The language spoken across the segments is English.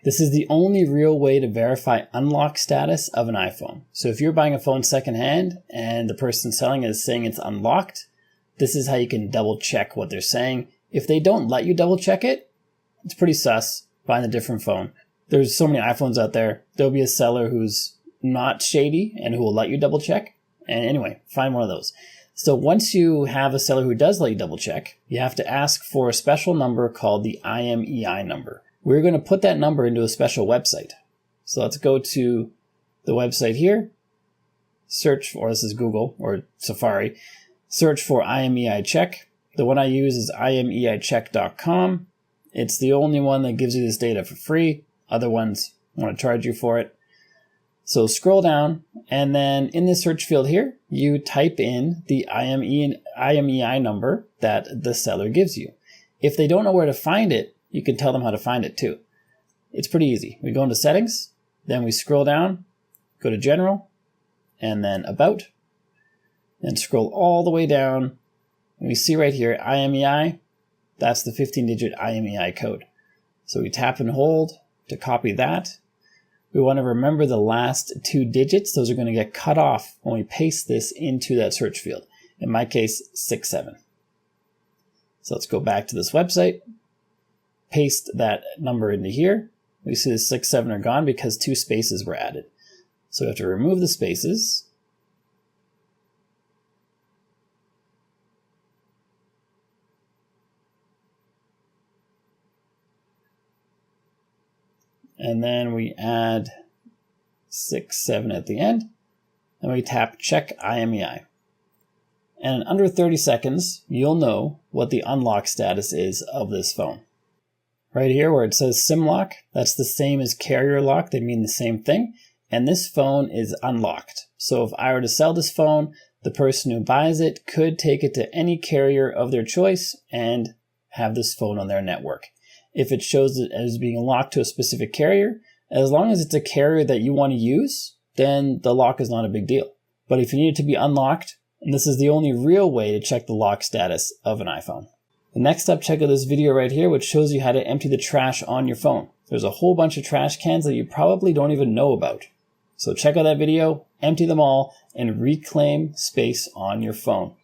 This is the only real way to verify unlock status of an iPhone. So if you're buying a phone secondhand and the person selling it is saying it's unlocked, this is how you can double check what they're saying. If they don't let you double check it, it's pretty sus. Find a different phone. There's so many iPhones out there. There'll be a seller who's not shady and who will let you double check. And anyway, find one of those. So once you have a seller who does let you double check, you have to ask for a special number called the IMEI number. We're going to put that number into a special website. So let's go to the website here, search for, this is Google or Safari, search for IMEI check. The one I use is imeicheck.com. It's the only one that gives you this data for free. Other ones want to charge you for it. So scroll down, and then in the search field here, you type in the IMEI number that the seller gives you. If they don't know where to find it, you can tell them how to find it too. It's pretty easy. We go into settings, then we scroll down, go to general, and then about, then scroll all the way down, and we see right here, IMEI, that's the 15-digit IMEI code. So we tap and hold to copy that. We want to remember the last 2 digits. Those are going to get cut off when we paste this into that search field. In my case, 67. So let's go back to this website, paste that number into here. We see the 67 are gone because 2 spaces were added. So we have to remove the spaces. And then we add 67 at the end, and we tap check IMEI. And in under 30 seconds, you'll know what the unlock status is of this phone. Right here where it says SIM lock, that's the same as carrier lock. They mean the same thing. And this phone is unlocked. So if I were to sell this phone, the person who buys it could take it to any carrier of their choice and have this phone on their network. If it shows it as being locked to a specific carrier, as long as it's a carrier that you want to use, then the lock is not a big deal. But if you need it to be unlocked, and this is the only real way to check the lock status of an iPhone. The next up, check out this video right here, which shows you how to empty the trash on your phone. There's a whole bunch of trash cans that you probably don't even know about. So check out that video, empty them all, and reclaim space on your phone.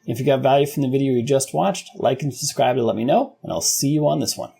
If you got value from the video you just watched, like and subscribe to let me know, and I'll see you on this one.